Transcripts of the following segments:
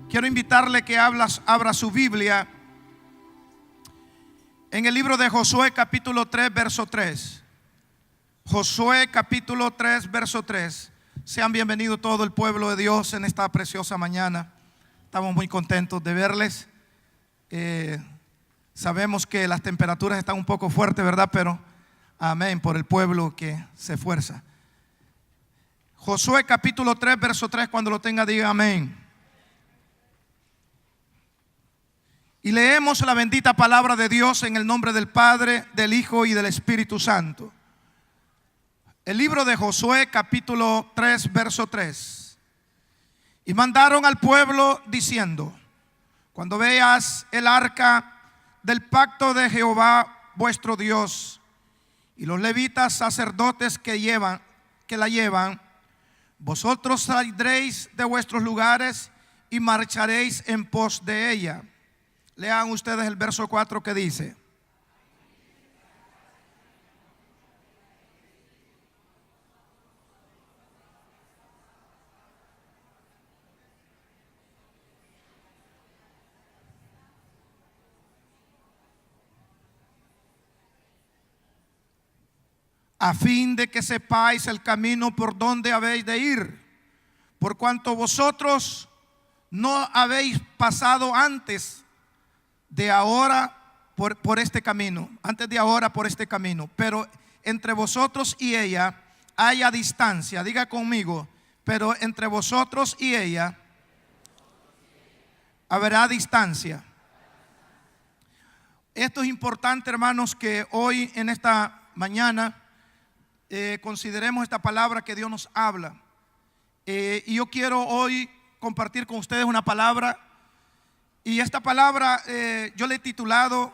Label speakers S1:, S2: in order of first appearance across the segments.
S1: Quiero invitarle que abra su Biblia en el libro de Josué capítulo 3 verso 3. Josué capítulo 3 verso 3. Sean bienvenidos todo el pueblo de Dios en esta preciosa mañana. Estamos muy contentos de verles. Sabemos que las temperaturas están un poco fuertes, ¿verdad? Pero amén por el pueblo que se esfuerza. Josué capítulo 3 verso 3, cuando lo tenga diga amén. Y leemos la bendita palabra de Dios en el nombre del Padre, del Hijo y del Espíritu Santo. El libro de Josué capítulo 3 verso 3. Y mandaron al pueblo diciendo: cuando veas el arca del pacto de Jehová vuestro Dios y los levitas sacerdotes que la llevan, vosotros saldréis de vuestros lugares y marcharéis en pos de ella. Lean ustedes el verso 4 que dice: a fin de que sepáis el camino por donde habéis de ir, por cuanto vosotros no habéis pasado antes de ahora por este camino, pero entre vosotros y ella haya distancia. Diga conmigo: pero entre vosotros y ella habrá distancia. Esto es importante, hermanos, que hoy en esta mañana consideremos esta palabra que Dios nos habla. Y yo quiero hoy compartir con ustedes una palabra. Y esta palabra yo le he titulado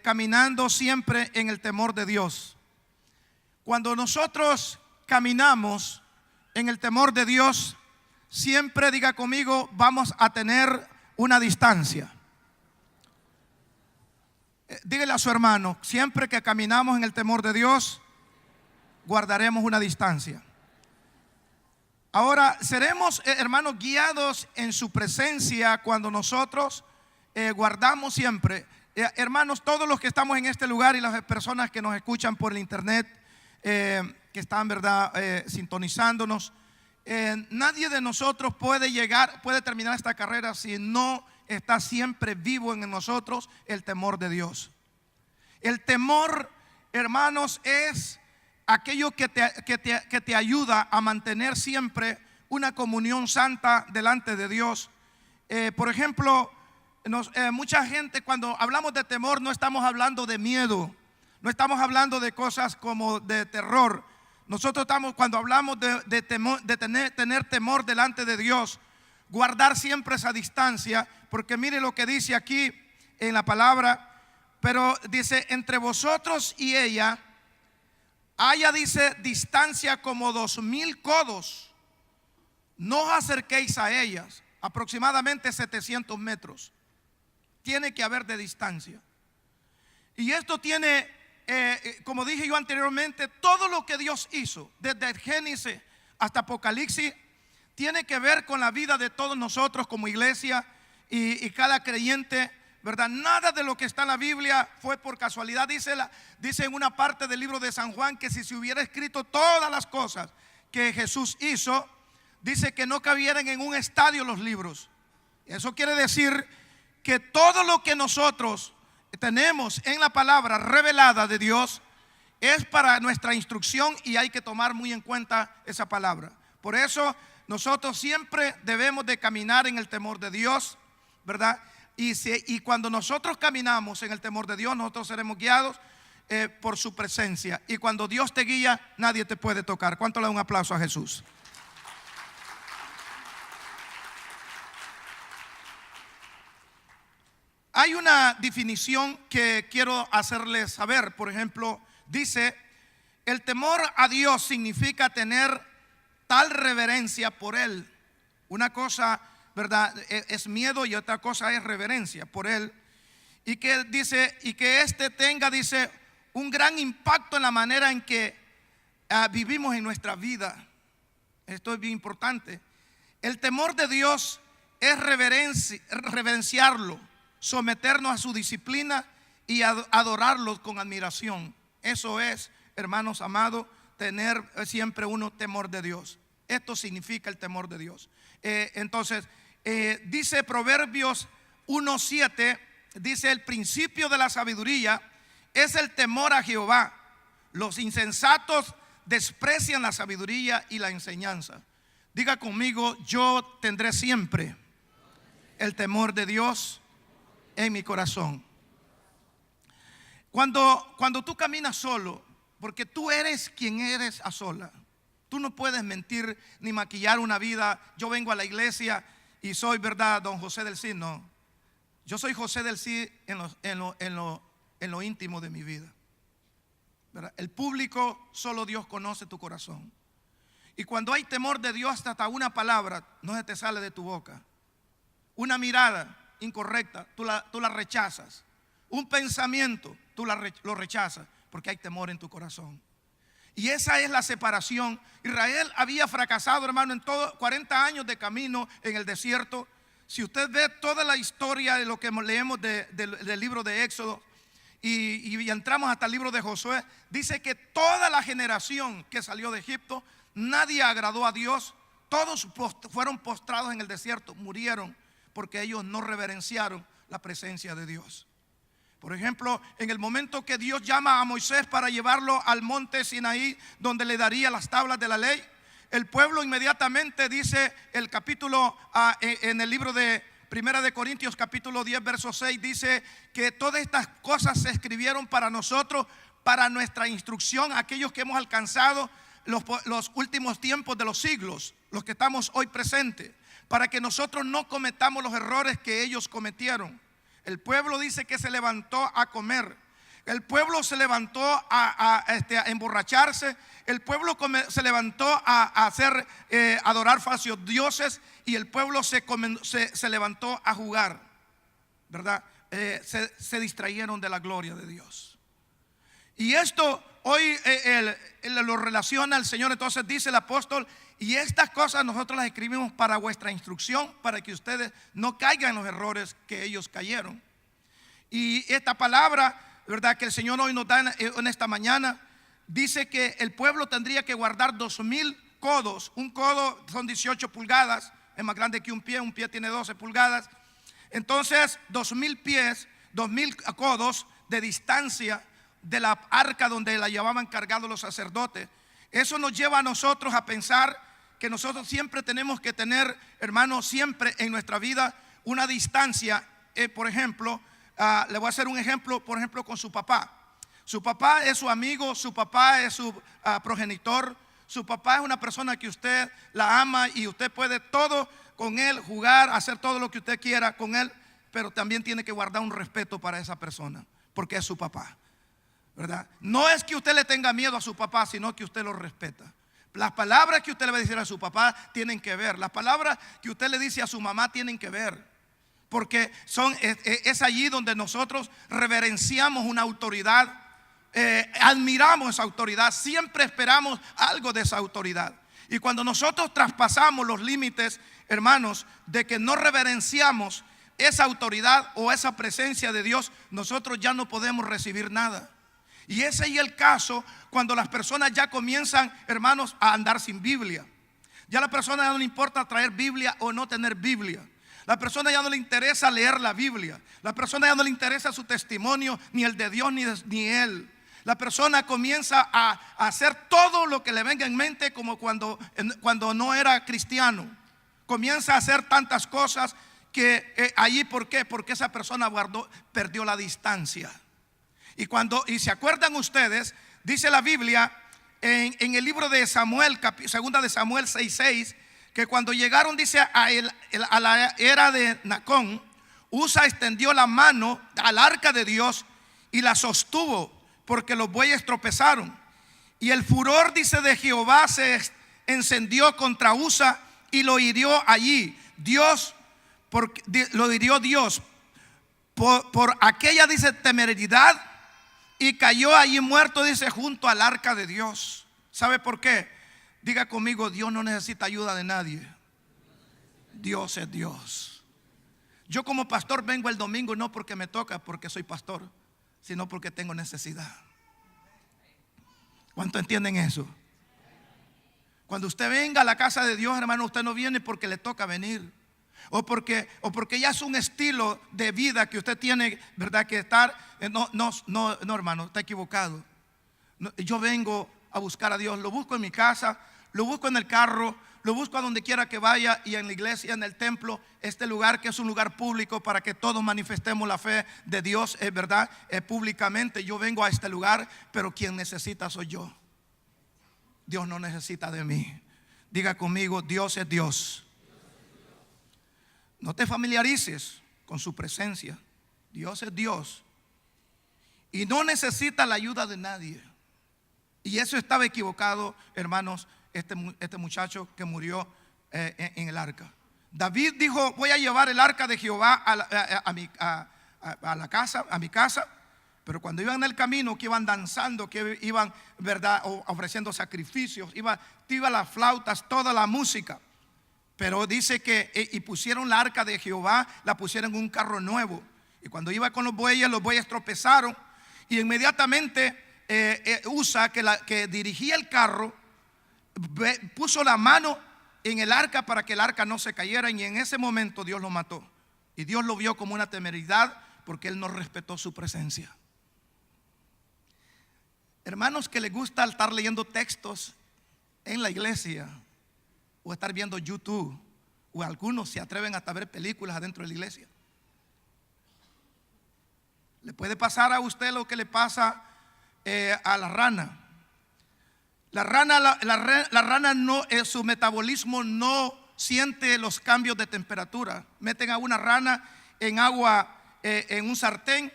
S1: caminando siempre en el temor de Dios. Cuando nosotros caminamos en el temor de Dios, siempre, diga conmigo, vamos a tener una distancia. Dígale a su hermano: siempre que caminamos en el temor de Dios, guardaremos una distancia. Ahora, seremos, hermanos, guiados en su presencia cuando nosotros guardamos siempre. Hermanos, todos los que estamos en este lugar y las personas que nos escuchan por el internet, que están, ¿verdad?, sintonizándonos, nadie de nosotros puede terminar esta carrera si no está siempre vivo en nosotros el temor de Dios. El temor, hermanos, es aquello que te ayuda a mantener siempre una comunión santa delante de Dios. Por ejemplo, mucha gente, cuando hablamos de temor, no estamos hablando de miedo, no estamos hablando de cosas como de terror. Nosotros cuando hablamos de temor, de tener temor delante de Dios, guardar siempre esa distancia, porque mire lo que dice aquí en la palabra. Pero dice: entre vosotros y ella haya, dice, distancia como 2000 codos. No os acerquéis a ellas. Aproximadamente 700 metros tiene que haber de distancia. Y esto tiene, como dije yo anteriormente, todo lo que Dios hizo desde el Génesis hasta Apocalipsis tiene que ver con la vida de todos nosotros como iglesia y cada creyente, ¿verdad? Nada de lo que está en la Biblia fue por casualidad. Dice en una parte del libro de San Juan que si se hubiera escrito todas las cosas que Jesús hizo, dice que no cabieran en un estadio los libros. Eso quiere decir que todo lo que nosotros tenemos en la palabra revelada de Dios es para nuestra instrucción y hay que tomar muy en cuenta esa palabra. Por eso nosotros siempre debemos de caminar en el temor de Dios, ¿verdad? Y cuando nosotros caminamos en el temor de Dios, nosotros seremos guiados por su presencia. Y cuando Dios te guía, nadie te puede tocar. ¿Cuánto le da un aplauso a Jesús? Hay una definición que quiero hacerles saber. Por ejemplo, dice: el temor a Dios significa tener tal reverencia por Él. Una cosa, ¿verdad?, es miedo, y otra cosa es reverencia por Él. Y que dice, y que tenga, dice, un gran impacto en la manera en que vivimos en nuestra vida. Esto es bien importante. El temor de Dios es reverenciarlo, someternos a su disciplina y adorarlo con admiración. Eso es, hermanos amados, tener siempre uno temor de Dios. Esto significa el temor de Dios. Entonces, dice Proverbios 1:7, dice: el principio de la sabiduría es el temor a Jehová. Los insensatos desprecian la sabiduría y la enseñanza. Diga conmigo: yo tendré siempre el temor de Dios en mi corazón. Cuando tú caminas solo, porque tú eres quien eres a sola, tú no puedes mentir ni maquillar una vida. Yo vengo a la iglesia y soy, ¿verdad?, don José del Cid. No, yo soy José del Cid en lo íntimo de mi vida, ¿verdad? El público, solo Dios conoce tu corazón. Y cuando hay temor de Dios, hasta una palabra no se te sale de tu boca. Una mirada incorrecta, tú la rechazas. Un pensamiento, tú lo rechazas, porque hay temor en tu corazón. Y esa es la separación. Israel había fracasado, hermano, en todo 40 años de camino en el desierto. Si usted ve toda la historia de lo que leemos del libro de Éxodo y entramos hasta el libro de Josué, dice que toda la generación que salió de Egipto, nadie agradó a Dios. Todos fueron postrados en el desierto, murieron, porque ellos no reverenciaron la presencia de Dios. Por ejemplo, en el momento que Dios llama a Moisés para llevarlo al monte Sinaí, donde le daría las tablas de la ley, el pueblo inmediatamente, dice el capítulo en el libro de Primera de Corintios capítulo 10 verso 6, dice que todas estas cosas se escribieron para nosotros, para nuestra instrucción, aquellos que hemos alcanzado los últimos tiempos de los siglos, los que estamos hoy presentes, para que nosotros no cometamos los errores que ellos cometieron. El pueblo dice que se levantó a comer. El pueblo se levantó a emborracharse. El pueblo se levantó a adorar falsos dioses. Y el pueblo se levantó a jugar, ¿verdad? Se distrayeron de la gloria de Dios. Y esto hoy lo relaciona el Señor. Entonces dice el apóstol: y estas cosas nosotros las escribimos para vuestra instrucción, para que ustedes no caigan en los errores que ellos cayeron. Y esta palabra, ¿verdad?, que el Señor hoy nos da en esta mañana, dice que el pueblo tendría que guardar 2000 codos. Un codo son 18 pulgadas, es más grande que un pie tiene 12 pulgadas. Entonces 2000 pies, 2000 codos de distancia de la arca donde la llevaban cargado los sacerdotes. Eso nos lleva a nosotros a pensar que nosotros siempre tenemos que tener, hermanos, siempre en nuestra vida una distancia. Por ejemplo, le voy a hacer un ejemplo, por ejemplo, con su papá. Su papá es su amigo, su papá es su progenitor, su papá es una persona que usted la ama y usted puede todo con él, jugar, hacer todo lo que usted quiera con él, pero también tiene que guardar un respeto para esa persona, porque es su papá, ¿verdad? No es que usted le tenga miedo a su papá, sino que usted lo respeta. Las palabras que usted le va a decir a su papá tienen que ver. Las palabras que usted le dice a su mamá tienen que ver. Porque es allí donde nosotros reverenciamos una autoridad, admiramos esa autoridad, siempre esperamos algo de esa autoridad. Y cuando nosotros traspasamos los límites, hermanos, de que no reverenciamos esa autoridad o esa presencia de Dios, nosotros ya no podemos recibir nada. Y ese es el caso cuando las personas ya comienzan, hermanos, a andar sin Biblia. Ya a la persona ya no le importa traer Biblia o no tener Biblia. La persona ya no le interesa leer la Biblia. La persona ya no le interesa su testimonio, ni el de Dios ni él. La persona comienza a hacer todo lo que le venga en mente, como cuando no era cristiano. Comienza a hacer tantas cosas que allí, ¿por qué? Porque esa persona perdió la distancia. Y se acuerdan ustedes, dice la Biblia en el libro de Samuel, segunda de Samuel 6:6, que cuando llegaron, dice, a la era de Nacón, Usa extendió la mano al arca de Dios y la sostuvo, porque los bueyes tropezaron. Y el furor, dice, de Jehová se encendió contra Usa y lo hirió allí. Lo hirió Dios por aquella, dice, temeridad, y cayó allí muerto, dice, junto al arca de Dios. ¿Sabe por qué? Diga conmigo: Dios no necesita ayuda de nadie. Dios es Dios. Yo como pastor vengo el domingo no porque me toca, porque soy pastor, sino porque tengo necesidad. ¿Cuánto entienden eso? Cuando usted venga a la casa de Dios, hermano, usted no viene porque le toca venir, o porque ya es un estilo de vida que usted tiene, ¿verdad?, que estar. No, hermano, está equivocado. Yo vengo a buscar a Dios. Lo busco en mi casa, lo busco en el carro, lo busco a donde quiera que vaya, y en la iglesia, en el templo, este lugar que es un lugar público para que todos manifestemos la fe de Dios, ¿verdad?, públicamente. Yo vengo a este lugar, pero quien necesita soy yo. Dios no necesita de mí. Diga conmigo: Dios es Dios. No te familiarices con su presencia. Dios es Dios y no necesita la ayuda de nadie. Y eso estaba equivocado, hermanos, este muchacho que murió en el arca. David dijo: voy a llevar el arca de Jehová a mi casa. Pero cuando iban en el camino, que iban danzando, que iban, ¿verdad?, ofreciendo sacrificios, iban las flautas, toda la música. Pero dice que y pusieron la arca de Jehová, la pusieron en un carro nuevo. Y cuando iba con los bueyes tropezaron. Y inmediatamente Usa, que dirigía el carro, puso la mano en el arca para que el arca no se cayera. Y en ese momento Dios lo mató. Y Dios lo vio como una temeridad, porque él no respetó su presencia. Hermanos que les gusta estar leyendo textos en la iglesia, o estar viendo YouTube, o algunos se atreven hasta a ver películas adentro de la iglesia. Le puede pasar a usted lo que le pasa a la rana. La rana no, su metabolismo no siente los cambios de temperatura. Meten a una rana en agua, en un sartén,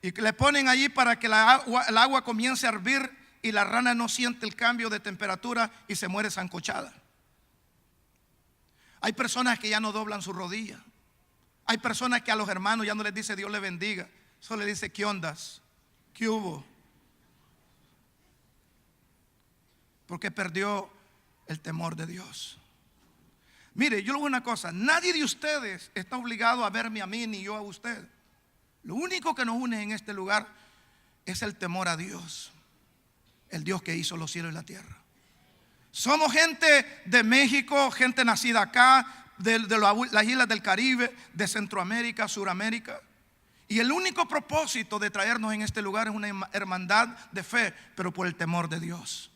S1: y le ponen allí para que el agua comience a hervir, y la rana no siente el cambio de temperatura y se muere sancochada. Hay personas que ya no doblan su rodilla. Hay personas que a los hermanos ya no les dice Dios les bendiga, solo les dice: ¿qué ondas? ¿Qué hubo? Porque perdió el temor de Dios. Mire, yo le digo una cosa: nadie de ustedes está obligado a verme a mí, ni yo a usted. Lo único que nos une en este lugar es el temor a Dios, el Dios que hizo los cielos y la tierra. Somos gente de México, gente nacida acá, de las islas del Caribe, de Centroamérica, Suramérica. Y el único propósito de traernos en este lugar es una hermandad de fe, pero por el temor de Dios.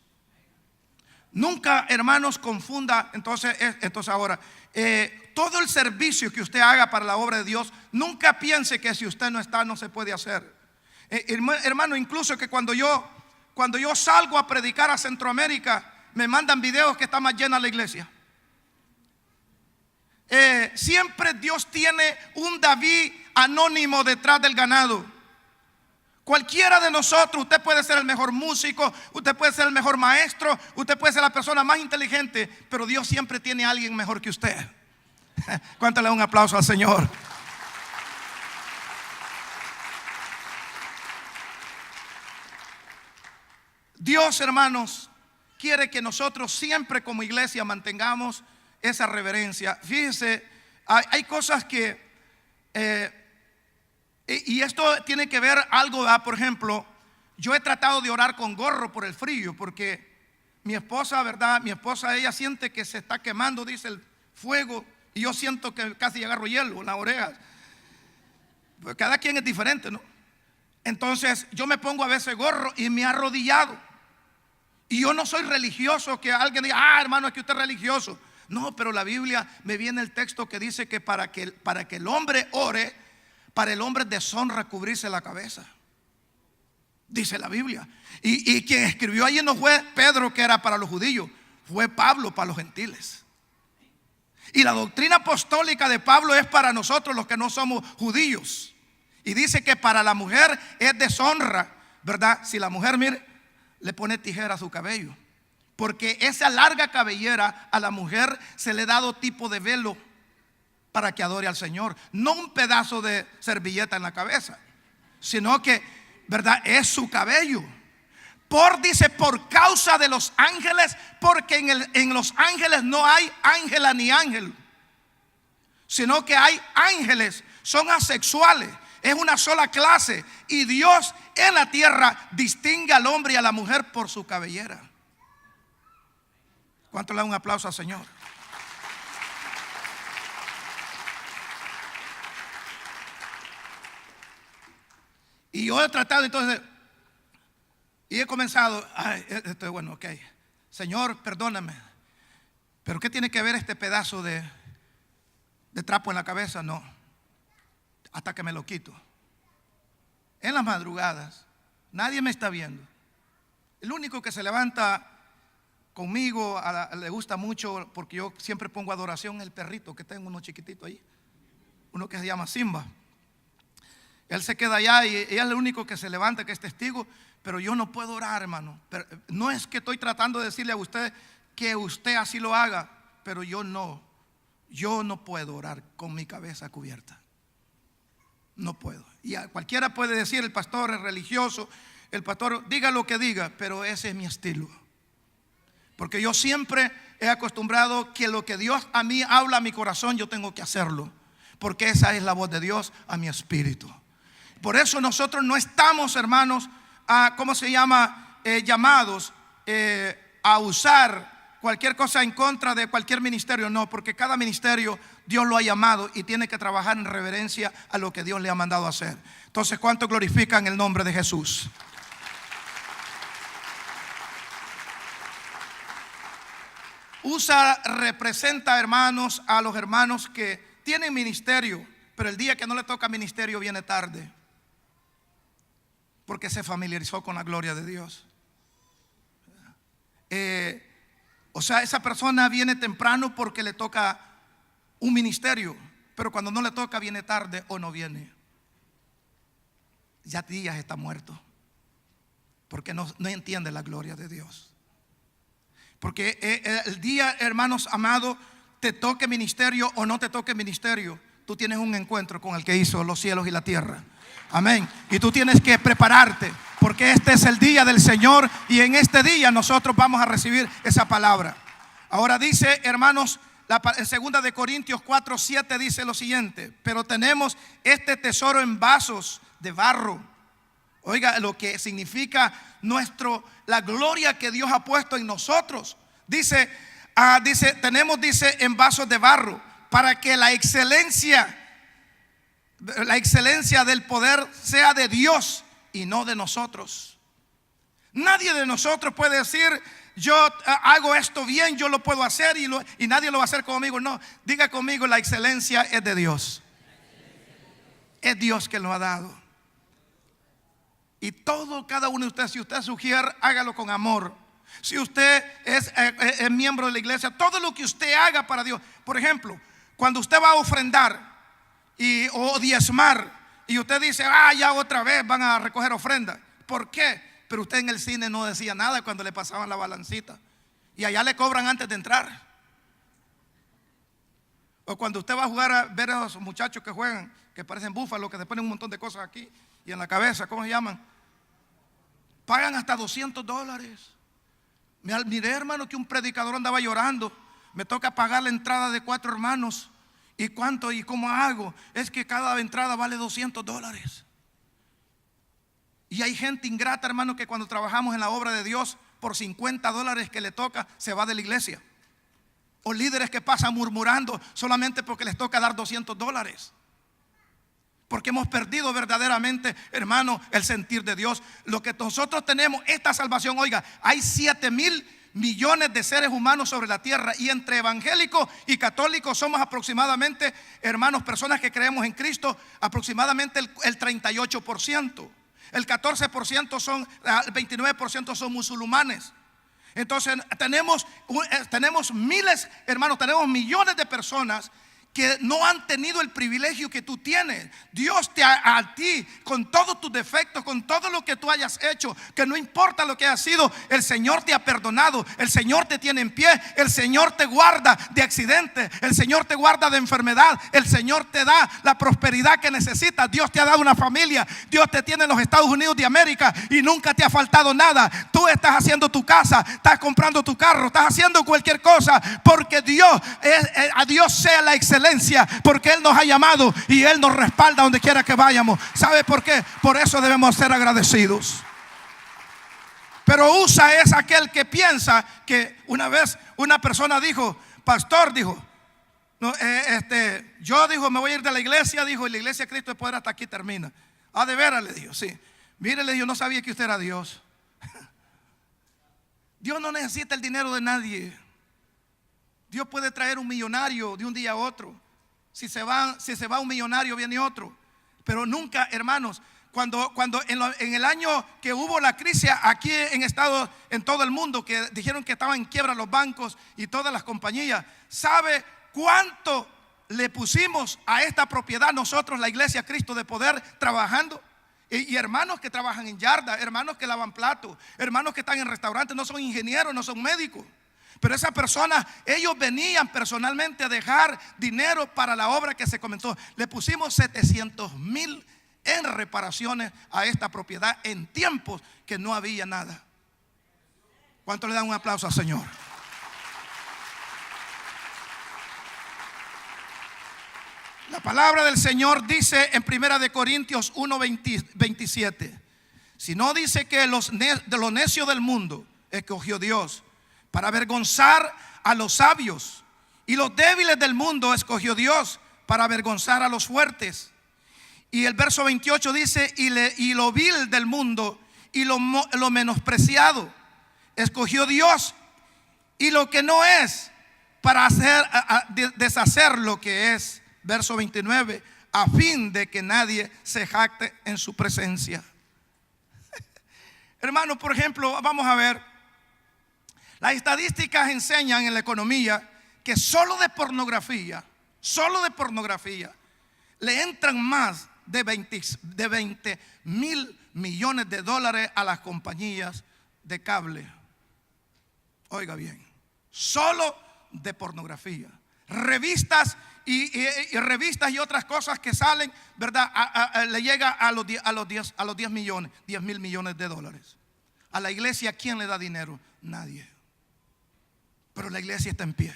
S1: Nunca, hermanos, confunda. Entonces ahora, todo el servicio que usted haga para la obra de Dios, nunca piense que si usted no está, no se puede hacer. Hermano, incluso que cuando yo salgo a predicar a Centroamérica, me mandan videos que está más llena la iglesia. Siempre Dios tiene un David anónimo detrás del ganado. Cualquiera de nosotros, usted puede ser el mejor músico, usted puede ser el mejor maestro, usted puede ser la persona más inteligente, pero Dios siempre tiene a alguien mejor que usted. ¿Cuánto le da un aplauso al Señor? Dios, hermanos, quiere que nosotros siempre como iglesia mantengamos esa reverencia. Fíjese, hay cosas que y esto tiene que ver algo, por ejemplo, yo he tratado de orar con gorro por el frío, porque mi esposa, ¿verdad? Mi esposa, ella siente que se está quemando, dice, el fuego, y yo siento que casi agarro hielo en las orejas. Pues cada quien es diferente, ¿no? Entonces yo me pongo a veces gorro y me he arrodillado. Y yo no soy religioso, que alguien diga: hermano, es que usted es religioso. No, pero la Biblia me viene el texto que dice que para que el hombre ore, para el hombre deshonra cubrirse la cabeza. Dice la Biblia. Y quien escribió allí no fue Pedro, que era para los judíos, fue Pablo para los gentiles. Y la doctrina apostólica de Pablo es para nosotros los que no somos judíos. Y dice que para la mujer es deshonra, ¿verdad? Si la mujer, mire, le pone tijera a su cabello, porque esa larga cabellera a la mujer se le ha dado tipo de velo para que adore al Señor. No un pedazo de servilleta en la cabeza, sino que, ¿verdad?, es su cabello. Dice, por causa de los ángeles, porque en los ángeles no hay ángela ni ángel. sino que hay ángeles, son asexuales, es una sola clase. Y Dios en la tierra distingue al hombre y a la mujer por su cabellera. ¿Cuánto le da un aplauso al Señor? Y yo he tratado entonces, y he comenzado, esto es bueno, ok, Señor, perdóname, pero ¿qué tiene que ver este pedazo de trapo en la cabeza? No, hasta que me lo quito. En las madrugadas, nadie me está viendo. El único que se levanta conmigo, le gusta mucho, porque yo siempre pongo adoración, el perrito que tengo, uno chiquitito ahí, uno que se llama Simba. Él se queda allá y es el único que se levanta, que es testigo. Pero yo no puedo orar, hermano. Pero no es que estoy tratando de decirle a usted que usted así lo haga, pero yo no puedo orar con mi cabeza cubierta. No puedo. Y cualquiera puede decir, el pastor es religioso, el pastor diga lo que diga, pero ese es mi estilo. Porque yo siempre he acostumbrado que lo que Dios a mí habla a mi corazón, yo tengo que hacerlo, porque esa es la voz de Dios a mi espíritu. Por eso nosotros no estamos, hermanos, llamados a usar cualquier cosa en contra de cualquier ministerio. No, porque cada ministerio Dios lo ha llamado y tiene que trabajar en reverencia a lo que Dios le ha mandado hacer. Entonces, ¿cuánto glorifican el nombre de Jesús? Representa, hermanos, a los hermanos que tienen ministerio, pero el día que no le toca ministerio viene tarde, porque se familiarizó con la gloria de Dios. Esa persona viene temprano porque le toca un ministerio, pero cuando no le toca viene tarde o no viene. Ya días está muerto, porque no entiende la gloria de Dios. Porque el día, hermanos amados, te toque ministerio o no te toque ministerio, tú tienes un encuentro con el que hizo los cielos y la tierra. Amén. Y tú tienes que prepararte, porque este es el día del Señor, y en este día nosotros vamos a recibir esa palabra. Ahora dice, hermanos, en 2 de Corintios 4:7 dice lo siguiente: pero tenemos este tesoro en vasos de barro. Oiga lo que significa la gloria que Dios ha puesto en nosotros. Dice, tenemos en vasos de barro, para que la excelencia del poder sea de Dios y no de nosotros. Nadie de nosotros puede decir, yo hago esto bien, yo lo puedo hacer y nadie lo va a hacer conmigo. No, diga conmigo, la excelencia es de Dios. Es Dios que lo ha dado. Y cada uno de ustedes, si usted sugiere, hágalo con amor. Si usted es miembro de la iglesia, todo lo que usted haga para Dios. Por ejemplo, cuando usted va a ofrendar o diezmar, y usted dice, ya otra vez van a recoger ofrenda. ¿Por qué? Pero usted en el cine no decía nada cuando le pasaban la balancita, y allá le cobran antes de entrar. O cuando usted va a jugar, a ver a los muchachos que juegan, que parecen búfalos, que se ponen un montón de cosas aquí y en la cabeza, ¿cómo se llaman? Pagan hasta $200. Miré, hermano, que un predicador andaba llorando. Me toca pagar la entrada de 4 hermanos. ¿Y cuánto? ¿Y cómo hago? Es que cada entrada vale $200. Y hay gente ingrata, hermano, que cuando trabajamos en la obra de Dios, por $50 que le toca, se va de la iglesia. O líderes que pasan murmurando solamente porque les toca dar $200. Porque hemos perdido verdaderamente, hermano, el sentir de Dios. Lo que nosotros tenemos, esta salvación. Oiga, hay 7,000 millones de seres humanos sobre la tierra, y entre evangélicos y católicos somos aproximadamente, hermanos, personas que creemos en Cristo, aproximadamente el 38%. El 14% el 29% son musulmanes. Entonces tenemos miles, hermanos, tenemos millones de personas que no han tenido el privilegio que tú tienes. Dios a ti, con todos tus defectos, con todo lo que tú hayas hecho, que no importa lo que hayas sido, el Señor te ha perdonado, el Señor te tiene en pie, el Señor te guarda de accidentes, el Señor te guarda de enfermedad, el Señor te da la prosperidad que necesitas. Dios te ha dado una familia, Dios te tiene en los Estados Unidos de América y nunca te ha faltado nada. Tú estás haciendo tu casa, estás comprando tu carro, estás haciendo cualquier cosa, porque a Dios sea la excelencia excelencia, porque Él nos ha llamado y Él nos respalda donde quiera que vayamos. ¿Sabe por qué? Por eso debemos ser agradecidos. Pero usa es aquel que piensa que una vez una persona dijo, pastor, dijo, no, yo dijo, me voy a ir de la iglesia, dijo, y la iglesia de Cristo de Poder hasta aquí termina. Ah, de veras, le dijo, sí. Mire, le dijo, no sabía que usted era Dios. Dios no necesita el dinero de nadie. Dios puede traer un millonario de un día a otro. Si se va un millonario, viene otro. Pero nunca, hermanos, cuando en el año que hubo la crisis aquí en todo el mundo, que dijeron que estaban en quiebra los bancos y todas las compañías, ¿sabe cuánto le pusimos a esta propiedad nosotros, la iglesia Cristo de Poder, trabajando? Y hermanos que trabajan en yarda, hermanos que lavan platos, hermanos que están en restaurantes, no son ingenieros, no son médicos. Pero esas personas, ellos venían personalmente a dejar dinero para la obra que se comenzó. Le pusimos 700,000 en reparaciones a esta propiedad en tiempos que no había nada. ¿Cuánto le dan un aplauso al Señor? La palabra del Señor dice en 1 Corintios 1:27, si no dice que de los necios del mundo escogió Dios para avergonzar a los sabios, y los débiles del mundo escogió Dios para avergonzar a los fuertes. Y el verso 28 dice, y lo vil del mundo y lo menospreciado escogió Dios, y lo que no es, para deshacer lo que es. Verso 29, a fin de que nadie se jacte en su presencia. Hermano, por ejemplo, vamos a ver, las estadísticas enseñan en la economía que solo de pornografía le entran más de 20 mil millones de dólares a las compañías de cable. Oiga bien, solo de pornografía. Revistas y revistas y otras cosas que salen, ¿verdad? Le llega a los 10 mil millones de dólares. A la iglesia, ¿quién le da dinero? Nadie. Pero la iglesia está en pie.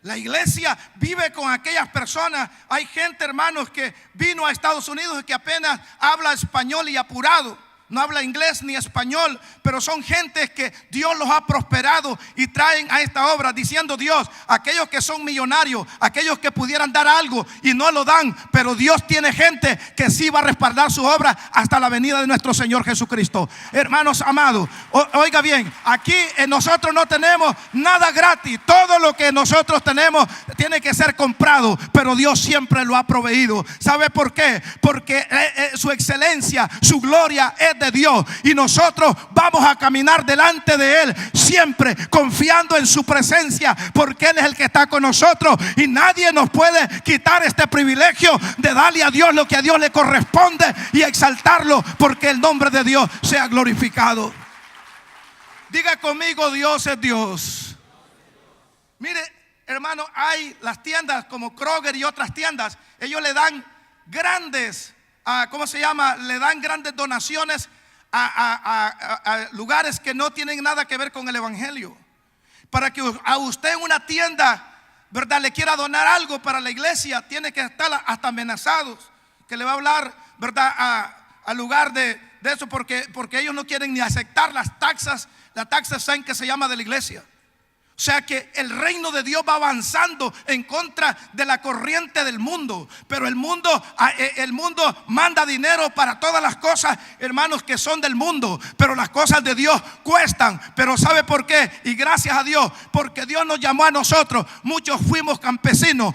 S1: La iglesia vive con aquellas personas. Hay gente, hermanos, que vino a Estados Unidos y que apenas habla español y apurado. No habla inglés ni español, pero son gentes que Dios los ha prosperado y traen a esta obra diciendo, Dios, aquellos que son millonarios, aquellos que pudieran dar algo y no lo dan, pero Dios tiene gente que sí va a respaldar su obra hasta la venida de nuestro Señor Jesucristo. Hermanos amados, oiga bien, aquí nosotros no tenemos nada gratis. Todo lo que nosotros tenemos tiene que ser comprado, pero Dios siempre lo ha proveído. ¿Sabe por qué? Porque su excelencia, su gloria es de Dios, y nosotros vamos a caminar delante de Él siempre confiando en su presencia, porque Él es el que está con nosotros y nadie nos puede quitar este privilegio de darle a Dios lo que a Dios le corresponde y exaltarlo, porque el nombre de Dios sea glorificado. Diga conmigo, Dios es Dios. Mire, hermano, hay las tiendas como Kroger y otras tiendas, ellos le dan grandes le dan grandes donaciones a lugares que no tienen nada que ver con el evangelio. Para que a usted en una tienda, ¿verdad?, le quiera donar algo para la iglesia, tiene que estar hasta amenazados, que le va a hablar, ¿verdad?, al lugar de eso, porque ellos no quieren ni aceptar las taxas que se llama de la iglesia. O sea que el reino de Dios va avanzando en contra de la corriente del mundo. Pero el mundo manda dinero para todas las cosas, hermanos, que son del mundo. Pero las cosas de Dios cuestan. Pero ¿sabe por qué? Y gracias a Dios, porque Dios nos llamó a nosotros. Muchos fuimos campesinos,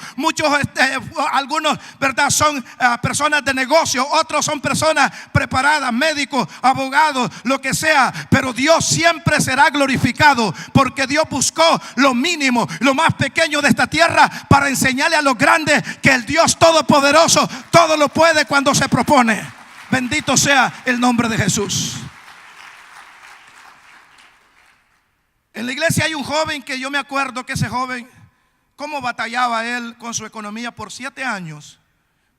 S1: algunos, ¿verdad?, son personas de negocio, otros son personas preparadas, médicos, abogados, lo que sea. Pero Dios siempre será glorificado, porque Dios buscó lo mínimo, lo más pequeño de esta tierra, para enseñarle a los grandes que el Dios todopoderoso todo lo puede cuando se propone. Bendito sea el nombre de Jesús. En la iglesia hay un joven que yo me acuerdo que ese joven, cómo batallaba él con su economía por 7 años,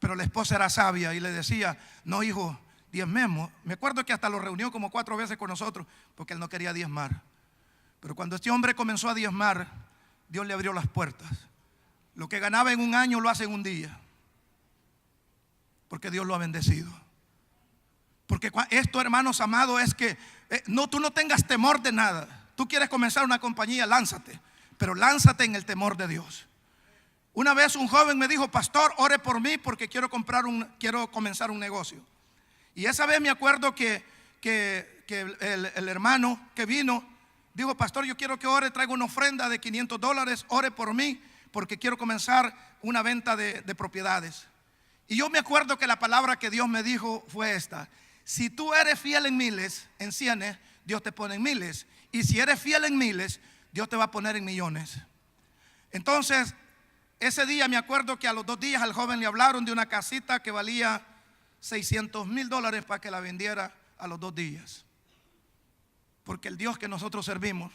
S1: pero la esposa era sabia y le decía, no, hijo, diezmemos. Me acuerdo que hasta lo reunió como 4 veces con nosotros porque él no quería diezmar. Pero cuando este hombre comenzó a diezmar, Dios le abrió las puertas. Lo que ganaba en un año lo hace en un día, porque Dios lo ha bendecido. Porque esto, hermanos amados, es que tú no tengas temor de nada. Tú quieres comenzar una compañía, lánzate, pero lánzate en el temor de Dios. Una vez un joven me dijo: pastor, ore por mí porque quiero comenzar un negocio. Y esa vez me acuerdo que el hermano que vino dijo: pastor, yo quiero que ore, traigo una ofrenda de $500, ore por mí porque quiero comenzar una venta de propiedades. Y yo me acuerdo que la palabra que Dios me dijo fue esta: si tú eres fiel en miles, en cienes, Dios te pone en miles. Y si eres fiel en miles, Dios te va a poner en millones. Entonces, ese día me acuerdo que a los 2 días al joven le hablaron de una casita que valía $600,000 para que la vendiera a los 2 días. Porque el Dios que nosotros servimos,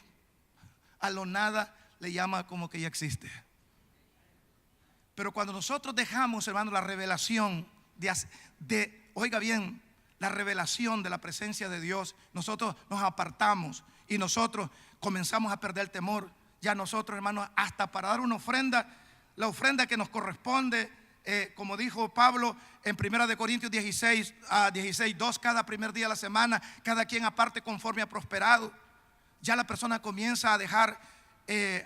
S1: a lo nada le llama como que ya existe. Pero cuando nosotros dejamos, hermano, la revelación oiga bien, la revelación de la presencia de Dios, nosotros nos apartamos y nosotros comenzamos a perder el temor. Ya nosotros, hermanos, hasta para dar una ofrenda, la ofrenda que nos corresponde, como dijo Pablo en 1 Corintios 16:2, cada primer día de la semana, cada quien aparte conforme ha prosperado. Ya la persona comienza a dejar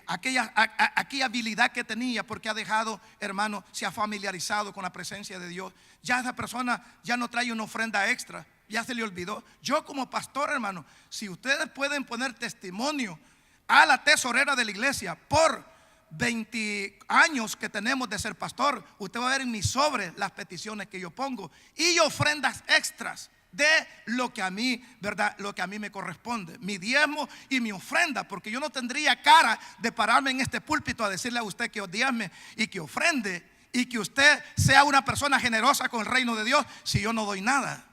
S1: aquella habilidad que tenía, porque ha dejado, hermano, se ha familiarizado con la presencia de Dios. Ya esa persona ya no trae una ofrenda extra, ya se le olvidó. Yo como pastor, hermano, si ustedes pueden poner testimonio a la tesorera de la iglesia por 20 años que tenemos de ser pastor, usted va a ver en mi sobre las peticiones que yo pongo y ofrendas extras de lo que a mí, ¿verdad? Lo que a mí me corresponde, mi diezmo y mi ofrenda, porque yo no tendría cara de pararme en este púlpito a decirle a usted que diezme y que ofrende y que usted sea una persona generosa con el reino de Dios si yo no doy nada.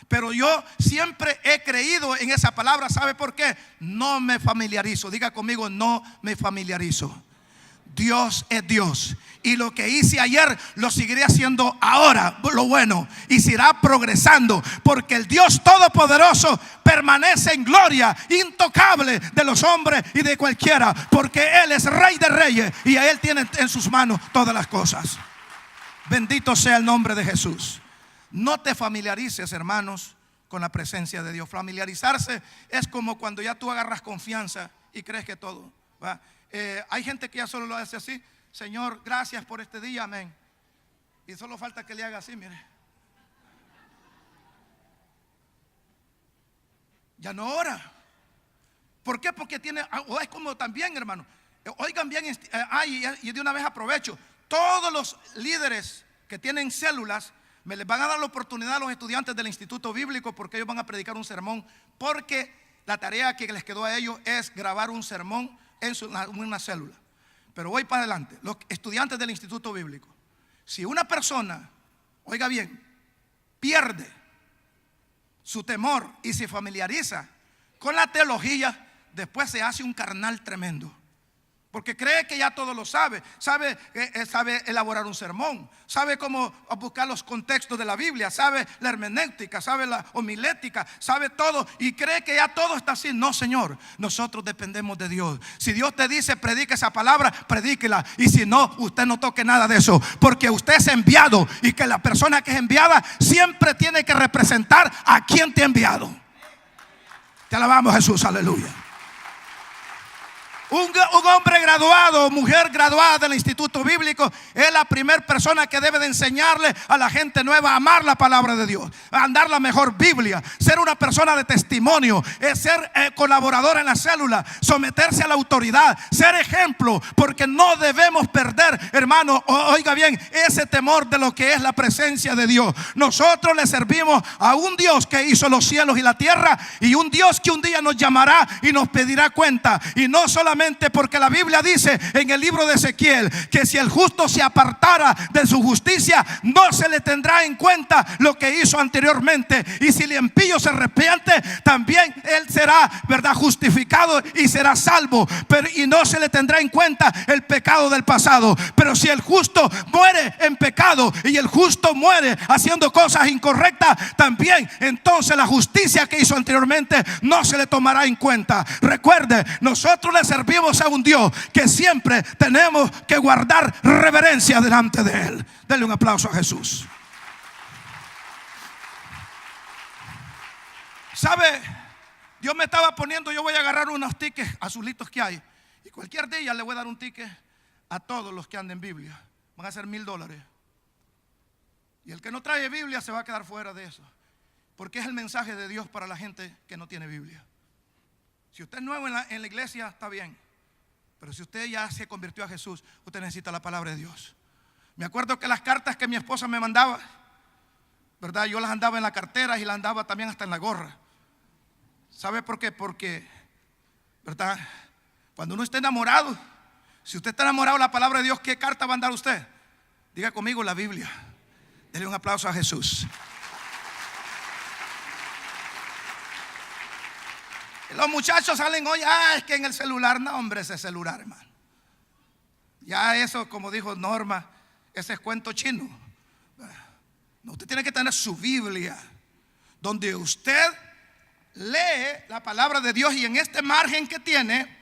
S1: Pero yo siempre he creído en esa palabra. ¿Sabe por qué? No me familiarizo. Diga conmigo: no me familiarizo. Dios es Dios, y lo que hice ayer lo seguiré haciendo ahora, lo bueno, y se irá progresando, porque el Dios todopoderoso permanece en gloria intocable de los hombres y de cualquiera, porque Él es Rey de reyes y a Él tiene en sus manos todas las cosas. Bendito sea el nombre de Jesús. No te familiarices, hermanos, con la presencia de Dios. Familiarizarse es como cuando ya tú agarras confianza y crees que todo va. Hay gente que ya solo lo hace así: Señor, gracias por este día, amén. Y solo falta que le haga así, mire. Ya no ora. ¿Por qué? Porque tiene, o es como también, hermano, oigan bien, y de una vez aprovecho, todos los líderes que tienen células, me les van a dar la oportunidad a los estudiantes del Instituto Bíblico, porque ellos van a predicar un sermón, porque la tarea que les quedó a ellos es grabar un sermón en una célula. Pero voy para adelante. Los estudiantes del Instituto Bíblico, si una persona, oiga bien, pierde su temor y se familiariza con la teología, después se hace un carnal tremendo, porque cree que ya todo lo sabe. Sabe elaborar un sermón, sabe cómo buscar los contextos de la Biblia, sabe la hermenéutica, sabe la homilética, sabe todo, y cree que ya todo está así. No, Señor, nosotros dependemos de Dios. Si Dios te dice predique esa palabra, predíquela, y si no, usted no toque nada de eso, porque usted es enviado, y que la persona que es enviada siempre tiene que representar a quien te ha enviado. Te alabamos, Jesús, aleluya. Un hombre graduado, mujer graduada del Instituto Bíblico, es la primera persona que debe de enseñarle a la gente nueva a amar la palabra de Dios, a andar la mejor Biblia, ser una persona de testimonio, ser colaborador en la célula, someterse a la autoridad, ser ejemplo, porque no debemos perder, hermano, oiga bien, ese temor de lo que es la presencia de Dios. Nosotros le servimos a un Dios que hizo los cielos y la tierra, y un Dios que un día nos llamará y nos pedirá cuenta. Y no solamente porque la Biblia dice en el libro de Ezequiel que si el justo se apartara de su justicia, no se le tendrá en cuenta lo que hizo anteriormente, y si el impío se arrepiente, también él será, ¿verdad?, justificado y será salvo, y no se le tendrá en cuenta el pecado del pasado. Pero si el justo muere en pecado y el justo muere haciendo cosas incorrectas, también entonces la justicia que hizo anteriormente no se le tomará en cuenta. Recuerde, nosotros le servimos servimos a un Dios que siempre tenemos que guardar reverencia delante de Él. Denle un aplauso a Jesús. ¿Sabe? Dios me estaba poniendo, yo voy a agarrar unos tickets azulitos que hay, y cualquier día le voy a dar un ticket a todos los que anden en Biblia. Van a ser $1000. Y el que no trae Biblia se va a quedar fuera de eso, porque es el mensaje de Dios para la gente que no tiene Biblia. Si usted es nuevo en la iglesia, está bien, pero si usted ya se convirtió a Jesús, usted necesita la palabra de Dios. Me acuerdo que las cartas que mi esposa me mandaba, ¿verdad? Yo las andaba en la cartera y las andaba también hasta en la gorra. ¿Sabe por qué? Porque, ¿verdad? Cuando uno está enamorado, si usted está enamorado de la palabra de Dios, ¿qué carta va a andar usted? Diga conmigo, la Biblia. Denle un aplauso a Jesús. Los muchachos salen hoy, es que en el celular, no hombre, ese celular, hermano. Ya eso, como dijo Norma, ese es cuento chino. No, usted tiene que tener su Biblia, donde usted lee la palabra de Dios, y en este margen que tiene,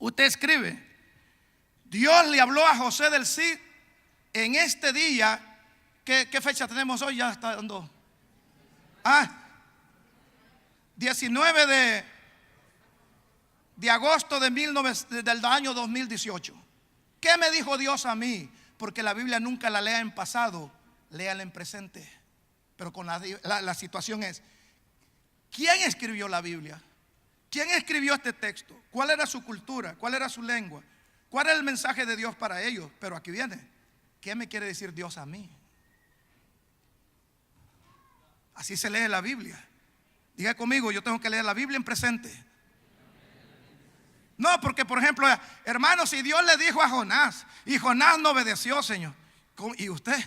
S1: usted escribe: Dios le habló a José del Cid en este día. ¿Qué fecha tenemos hoy? Ya está dando 19 de agosto del año 2018. ¿Qué me dijo Dios a mí? Porque la Biblia nunca la lea en pasado, léala en presente. Pero con la situación es: ¿quién escribió la Biblia? ¿Quién escribió este texto? ¿Cuál era su cultura? ¿Cuál era su lengua? ¿Cuál era el mensaje de Dios para ellos? Pero aquí viene: ¿qué me quiere decir Dios a mí? Así se lee la Biblia. Diga conmigo, yo tengo que leer la Biblia en presente. No, porque por ejemplo, hermanos, si Dios le dijo a Jonás y Jonás no obedeció, Señor, ¿y usted?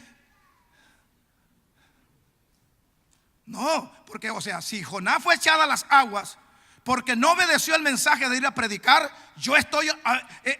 S1: No, porque si Jonás fue echado a las aguas porque no obedeció el mensaje de ir a predicar, yo estoy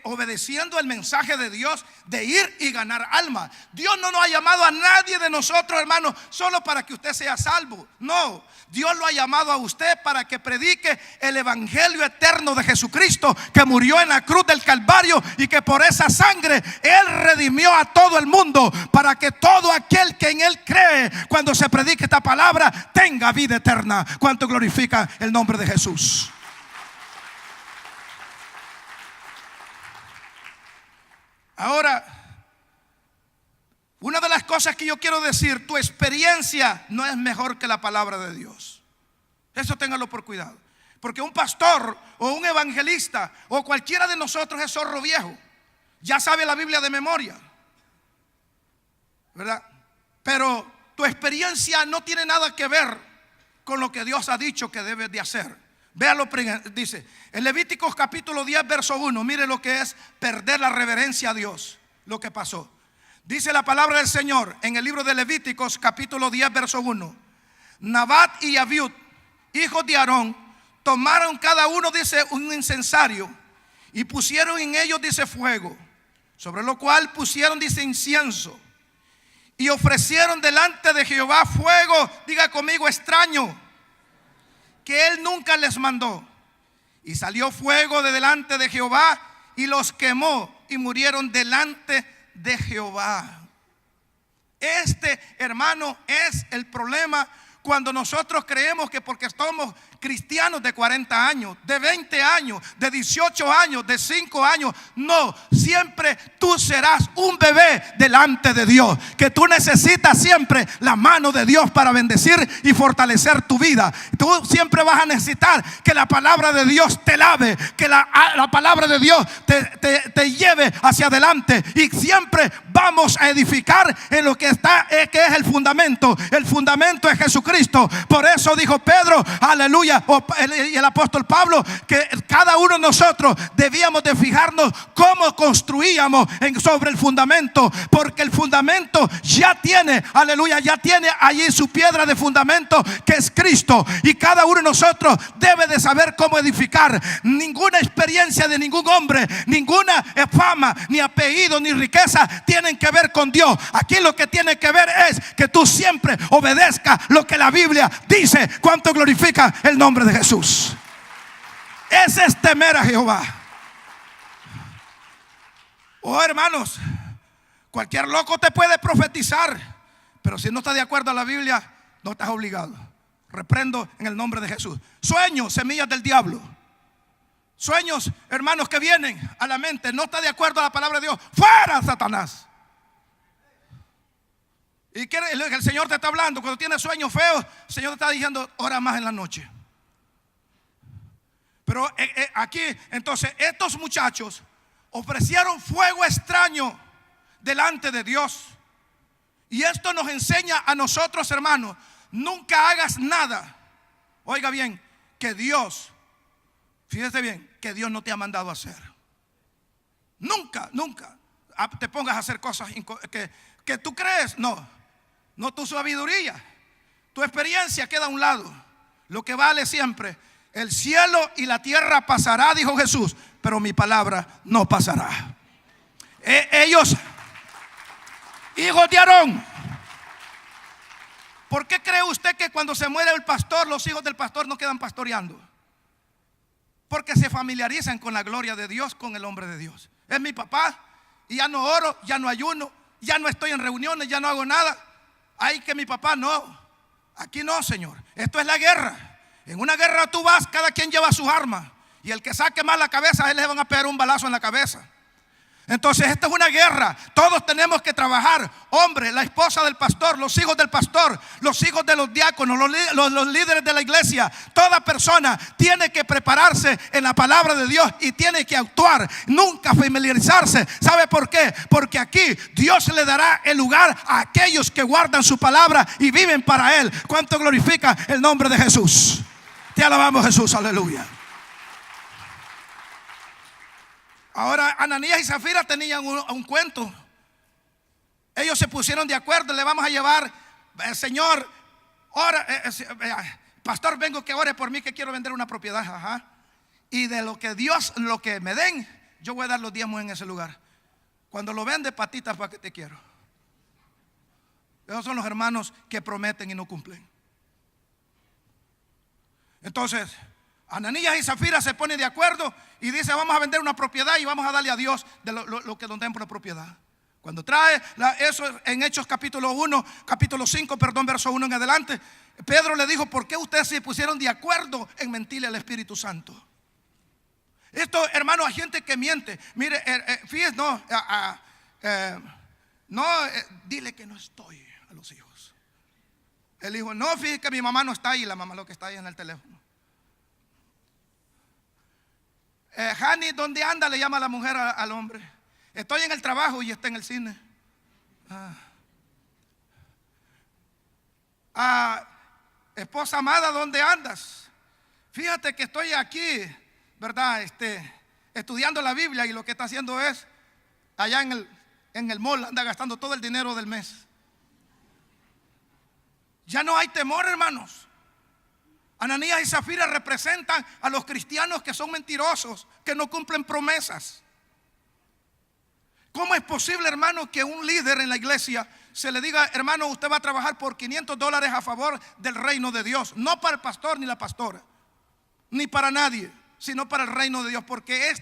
S1: obedeciendo el mensaje de Dios de ir y ganar alma. Dios no nos ha llamado a nadie de nosotros, hermanos, solo para que usted sea salvo. No, Dios lo ha llamado a usted para que predique el evangelio eterno de Jesucristo, que murió en la cruz del Calvario y que por esa sangre Él redimió a todo el mundo, para que todo aquel que en Él cree, cuando se predique esta palabra, tenga vida eterna. ¿Cuánto glorifica el nombre de Jesús? Ahora, una de las cosas que yo quiero decir: tu experiencia no es mejor que la palabra de Dios. Eso téngalo por cuidado, porque un pastor o un evangelista o cualquiera de nosotros es zorro viejo, ya sabe la Biblia de memoria, ¿verdad? Pero tu experiencia no tiene nada que ver con lo que Dios ha dicho que debes de hacer. Véalo, dice en Levíticos capítulo 10 verso 1. Mire lo que es perder la reverencia a Dios, lo que pasó. Dice la palabra del Señor en el libro de Levíticos capítulo 10 verso 1: Nabat y Abiud, hijos de Aarón, tomaron cada uno, dice, un incensario y pusieron en ellos, dice, fuego, sobre lo cual pusieron, dice, incienso, y ofrecieron delante de Jehová fuego, diga conmigo, extraño, que Él nunca les mandó. Y salió fuego de delante de Jehová y los quemó, y murieron delante de Jehová. Este, hermano, es el problema cuando nosotros creemos que porque somos cristianos de 40 años, de 20 años, de 18 años, de 5 años. No, siempre tú serás un bebé delante de Dios, que tú necesitas siempre la mano de Dios para bendecir y fortalecer tu vida. Tú siempre vas a necesitar que la palabra de Dios te lave, que la palabra de Dios te lleve hacia adelante, y siempre vamos a edificar en lo que está, que es el fundamento. El fundamento es Jesucristo. Por eso dijo Pedro, aleluya, y el apóstol Pablo, que cada uno de nosotros debíamos de fijarnos cómo construíamos sobre el fundamento, porque el fundamento ya tiene, aleluya, ya tiene allí su piedra de fundamento, que es Cristo, y cada uno de nosotros debe de saber cómo edificar. Ninguna experiencia de ningún hombre, ninguna fama, ni apellido, ni riqueza tienen que ver con Dios. Aquí lo que tiene que ver es que tú siempre obedezcas lo que la Biblia dice. ¿Cuánto glorifica el nombre de Jesús? Ese es temer a Jehová. Oh, hermanos, cualquier loco te puede profetizar, pero si no estás de acuerdo a la Biblia, no estás obligado. Reprendo en el nombre de Jesús. Sueños, semillas del diablo. Sueños, hermanos, que vienen a la mente, no está de acuerdo a la palabra de Dios. ¡Fuera, Satanás! Y que el Señor te está hablando. Cuando tienes sueños feos, el Señor te está diciendo, ora más en la noche. Pero aquí, entonces, estos muchachos ofrecieron fuego extraño delante de Dios. Y esto nos enseña a nosotros, hermanos, nunca hagas nada, oiga bien, que Dios, fíjese bien, que Dios no te ha mandado a hacer. Nunca te pongas a hacer cosas que tú crees. No tu sabiduría, tu experiencia queda a un lado. Lo que vale siempre, el cielo y la tierra pasará, dijo Jesús, pero mi palabra no pasará. Ellos, hijos de Aarón, ¿por qué cree usted que cuando se muere el pastor, los hijos del pastor no quedan pastoreando? Porque se familiarizan con la gloria de Dios, con el hombre de Dios. Es mi papá y ya no oro, ya no ayuno, ya no estoy en reuniones, ya no hago nada. Ay, que mi papá no. Aquí no, Señor. Esto es la guerra. En una guerra tú vas, cada quien lleva sus armas. Y el que saque mal la cabeza, a él le van a pegar un balazo en la cabeza. Entonces esta es una guerra. Todos tenemos que trabajar. Hombre, la esposa del pastor, los hijos del pastor, los hijos de los diáconos, los líderes de la iglesia. Toda persona tiene que prepararse en la palabra de Dios y tiene que actuar. Nunca familiarizarse. ¿Sabe por qué? Porque aquí Dios le dará el lugar a aquellos que guardan su palabra y viven para Él. ¿Cuánto glorifica el nombre de Jesús? Te alabamos, Jesús, aleluya. Ahora Ananías y Zafira tenían un cuento. Ellos se pusieron de acuerdo. Le vamos a llevar, Señor, ora, pastor, vengo que ore por mí, que quiero vender una propiedad. Ajá. Y de lo que Dios, lo que me den, yo voy a dar los diezmos en ese lugar. Cuando lo vende, patitas, para que te quiero. Esos son los hermanos que prometen y no cumplen. Entonces Ananías y Zafira se ponen de acuerdo y dice, vamos a vender una propiedad y vamos a darle a Dios de lo que nos den por la propiedad. Cuando trae eso en Hechos capítulo 1, capítulo 5, perdón, verso 1 en adelante, Pedro le dijo, ¿por qué ustedes se pusieron de acuerdo en mentirle al Espíritu Santo? Esto, hermano, hay gente que miente. Mire, fíjese, dile que no estoy a los hijos. El hijo, no, fíjese que mi mamá no está ahí, la mamá lo que está ahí en el teléfono. Hani, ¿dónde anda? Le llama la mujer al hombre. Estoy en el trabajo y está en el cine. Esposa amada, ¿dónde andas? Fíjate que estoy aquí, ¿verdad? Estudiando la Biblia y lo que está haciendo es allá en el mall, anda gastando todo el dinero del mes. Ya no hay temor, hermanos. Ananías y Zafira representan a los cristianos que son mentirosos, que no cumplen promesas. ¿Cómo es posible, hermano, que un líder en la iglesia se le diga, hermano, usted va a trabajar por $500 a favor del reino de Dios? No para el pastor ni la pastora, ni para nadie, sino para el reino de Dios. Porque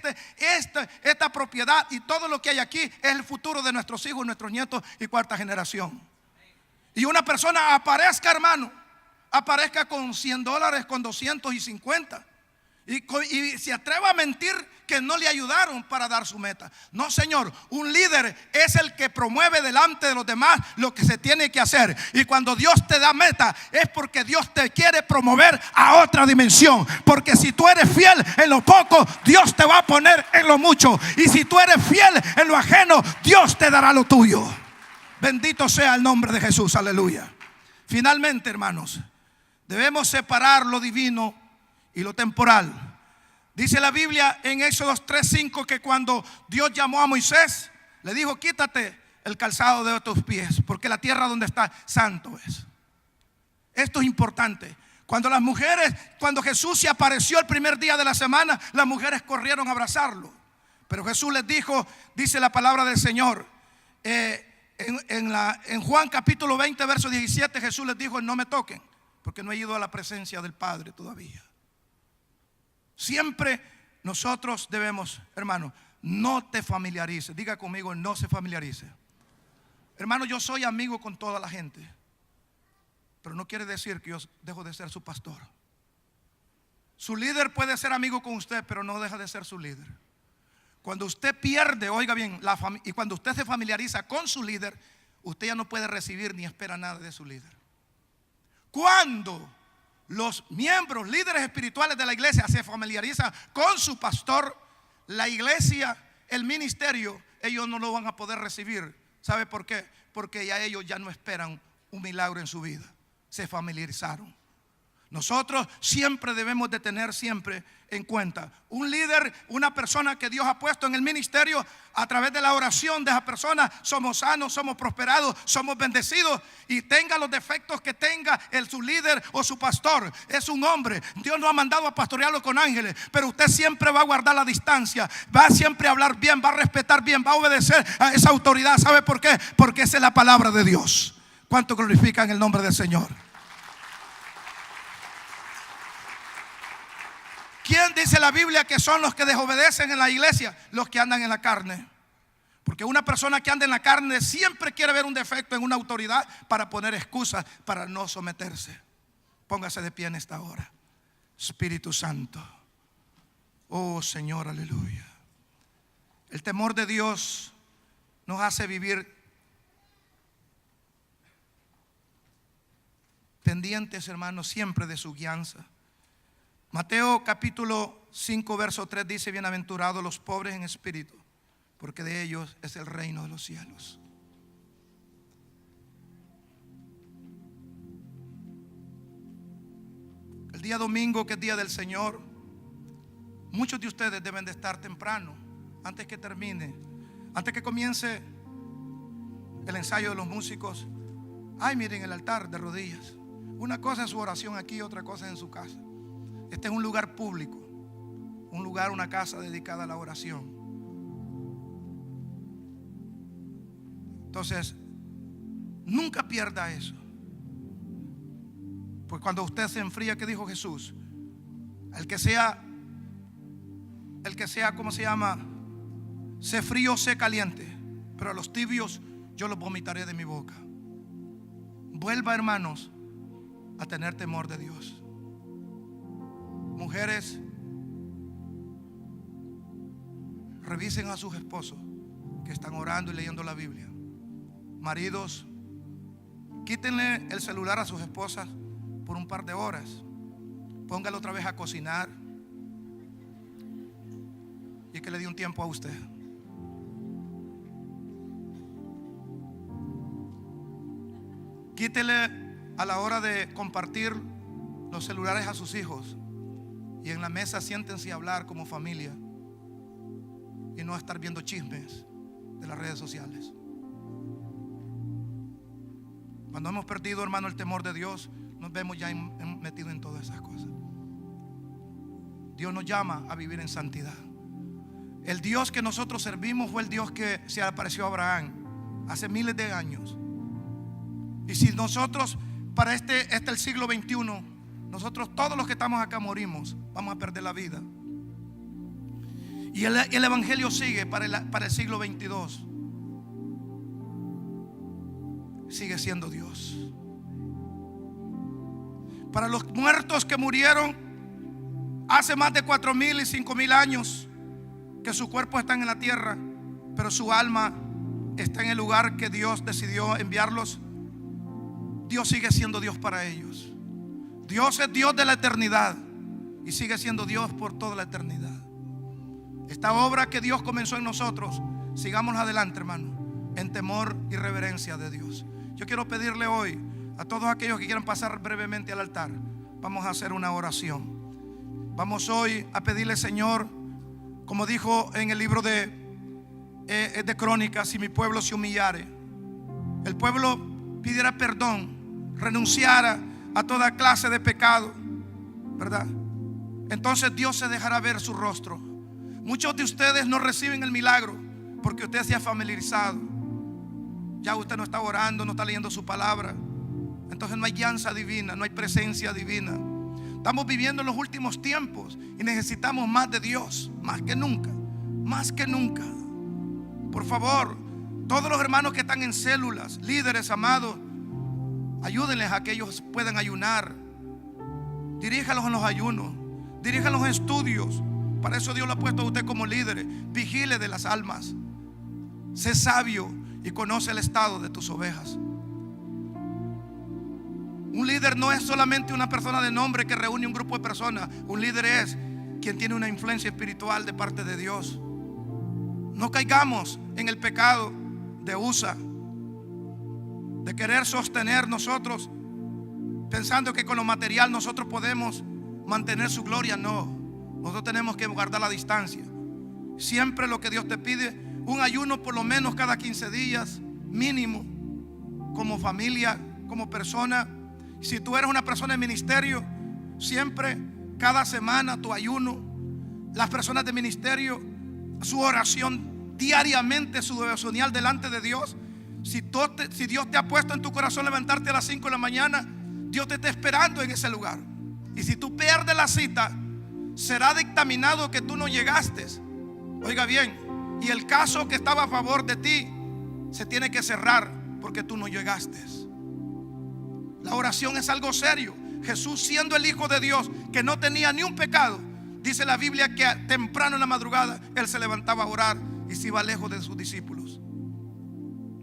S1: esta propiedad y todo lo que hay aquí es el futuro de nuestros hijos, nuestros nietos y cuarta generación. Y una persona aparezca, hermano, aparezca con $100, con 250 y se atreva a mentir que no le ayudaron para dar su meta. No, señor, un líder es el que promueve delante de los demás lo que se tiene que hacer. Y cuando Dios te da meta es porque Dios te quiere promover a otra dimensión. Porque si tú eres fiel en lo poco, Dios te va a poner en lo mucho. Y si tú eres fiel en lo ajeno, Dios te dará lo tuyo. Bendito sea el nombre de Jesús, aleluya. Finalmente, hermanos, debemos separar lo divino y lo temporal. Dice la Biblia en Éxodo 3:5 que cuando Dios llamó a Moisés, le dijo, quítate el calzado de tus pies, porque la tierra donde está santo es. Esto es importante. Cuando Jesús se apareció el primer día de la semana, las mujeres corrieron a abrazarlo. Pero Jesús les dijo, dice la palabra del Señor, en Juan capítulo 20, verso 17, Jesús les dijo, no me toquen, porque no he ido a la presencia del Padre todavía. Siempre nosotros debemos, hermano, no te familiarices. Diga conmigo, no se familiarice. Hermano, yo soy amigo con toda la gente, pero no quiere decir que yo dejo de ser su pastor. Su líder puede ser amigo con usted, pero no deja de ser su líder. Cuando usted pierde, oiga bien, y cuando usted se familiariza con su líder, usted ya no puede recibir ni espera nada de su líder. Cuando los miembros, líderes espirituales de la iglesia se familiarizan con su pastor, la iglesia, el ministerio, ellos no lo van a poder recibir. ¿Sabe por qué? Porque ya ellos ya no esperan un milagro en su vida. Se familiarizaron. Nosotros siempre debemos de tener siempre en cuenta un líder, una persona que Dios ha puesto en el ministerio. A través de la oración de esa persona somos sanos, somos prosperados, somos bendecidos. Y tenga los defectos que tenga su líder o su pastor, es un hombre. Dios no ha mandado a pastorearlo con ángeles, pero usted siempre va a guardar la distancia, va siempre a hablar bien, va a respetar bien, va a obedecer a esa autoridad. ¿Sabe por qué? Porque esa es la palabra de Dios. ¿Cuánto glorifican el nombre del Señor? ¿Quién dice la Biblia que son los que desobedecen en la iglesia? Los que andan en la carne. Porque una persona que anda en la carne siempre quiere ver un defecto en una autoridad para poner excusas para no someterse. Póngase de pie en esta hora. Espíritu Santo. Oh Señor, aleluya. El temor de Dios nos hace vivir pendientes, hermanos, siempre de su guianza. Mateo capítulo 5 verso 3 dice: bienaventurados los pobres en espíritu, porque de ellos es el reino de los cielos. El día domingo, que es día del Señor, muchos de ustedes deben de estar temprano, antes que termine, antes que comience el ensayo de los músicos. Ay, miren el altar de rodillas. Una cosa es su oración aquí, otra cosa es en su casa. Este es un lugar público, un lugar, una casa dedicada a la oración. Entonces, nunca pierda eso. Pues cuando usted se enfría, ¿qué dijo Jesús? El que sea, ¿cómo se llama? Sé frío, sé caliente, pero a los tibios yo los vomitaré de mi boca. Vuelva, hermanos, a tener temor de Dios. Mujeres, revisen a sus esposos que están orando y leyendo la Biblia. Maridos, quítenle el celular a sus esposas por un par de horas. Póngalo otra vez a cocinar y que le dé un tiempo a usted. Quítele a la hora de compartir los celulares a sus hijos. Y en la mesa siéntense a hablar como familia y no a estar viendo chismes de las redes sociales. Cuando hemos perdido, hermano, el temor de Dios, nos vemos ya metidos en todas esas cosas. Dios nos llama a vivir en santidad. El Dios que nosotros servimos fue el Dios que se apareció a Abraham hace miles de años. Y si nosotros, para este el siglo XXI, nosotros todos los que estamos acá morimos, vamos a perder la vida. Y el evangelio sigue para el siglo XXII. Sigue siendo Dios. Para los muertos que murieron hace más de 4,000 y 5,000 años, que su cuerpo está en la tierra, pero su alma está en el lugar que Dios decidió enviarlos, Dios sigue siendo Dios para ellos. Dios es Dios de la eternidad y sigue siendo Dios por toda la eternidad. Esta obra que Dios comenzó en nosotros, sigamos adelante, hermano, en temor y reverencia de Dios. Yo quiero pedirle hoy a todos aquellos que quieran pasar brevemente al altar, vamos a hacer una oración. Vamos hoy a pedirle, Señor, como dijo en el libro de Crónicas: si mi pueblo se humillare, el pueblo pidiera perdón, renunciara a toda clase de pecado, ¿verdad? Entonces Dios se dejará ver su rostro. Muchos de ustedes no reciben el milagro porque usted se ha familiarizado. Ya usted no está orando, no está leyendo su palabra. Entonces no hay guianza divina, no hay presencia divina. Estamos viviendo en los últimos tiempos y necesitamos más de Dios, más que nunca. más que nunca. Por favor, todos los hermanos que están en células, líderes amados, ayúdenles a que ellos puedan ayunar. Diríjalos en los ayunos, diríjalos en estudios. Para eso Dios lo ha puesto a usted como líder. Vigile de las almas. Sé sabio y conoce el estado de tus ovejas. Un líder no es solamente una persona de nombre que reúne un grupo de personas. Un líder es quien tiene una influencia espiritual de parte de Dios. No caigamos en el pecado de USA, de querer sostener nosotros pensando que con lo material nosotros podemos mantener su gloria. No, nosotros tenemos que guardar la distancia. Siempre lo que Dios te pide, un ayuno por lo menos cada 15 días mínimo, como familia, como persona. Si tú eres una persona de ministerio, siempre cada semana tu ayuno. Las personas de ministerio, su oración diariamente, su devocional delante de Dios. Si Dios te ha puesto en tu corazón levantarte a las 5 de la mañana, Dios te está esperando en ese lugar. Y si tú pierdes la cita, será dictaminado que tú no llegaste. Oiga bien, y el caso que estaba a favor de ti se tiene que cerrar porque tú no llegaste. La oración es algo serio. Jesús, siendo el Hijo de Dios, que no tenía ni un pecado, dice la Biblia que temprano en la madrugada Él se levantaba a orar y se iba lejos de sus discípulos.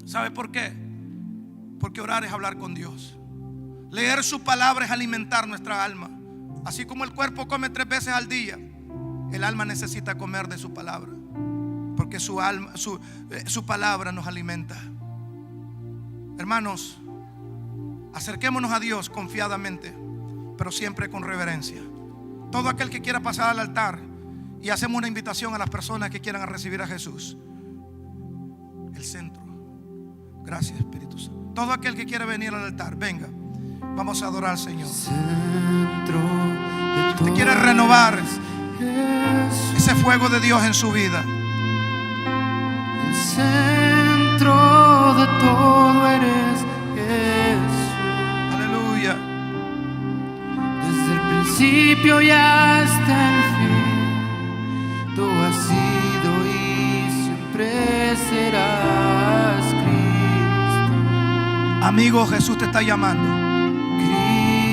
S1: ¿Sabe por qué? Porque orar es hablar con Dios. Leer su palabra es alimentar nuestra alma. Así como el cuerpo come 3 veces al día, el alma necesita comer de su palabra, porque su palabra nos alimenta. Hermanos, acerquémonos a Dios confiadamente, pero siempre con reverencia. Todo aquel que quiera pasar al altar, y hacemos una invitación a las personas que quieran recibir a Jesús. El centro. Gracias, Espíritu Santo. Todo aquel que quiera venir al altar, venga. Vamos a adorar al Señor. Si usted quiere renovar ese fuego de Dios en su vida,
S2: el centro de todo eres Jesús.
S1: Aleluya.
S2: Desde el principio y hasta el fin, tú has sido y siempre serás Cristo.
S1: Amigo, Jesús te está llamando.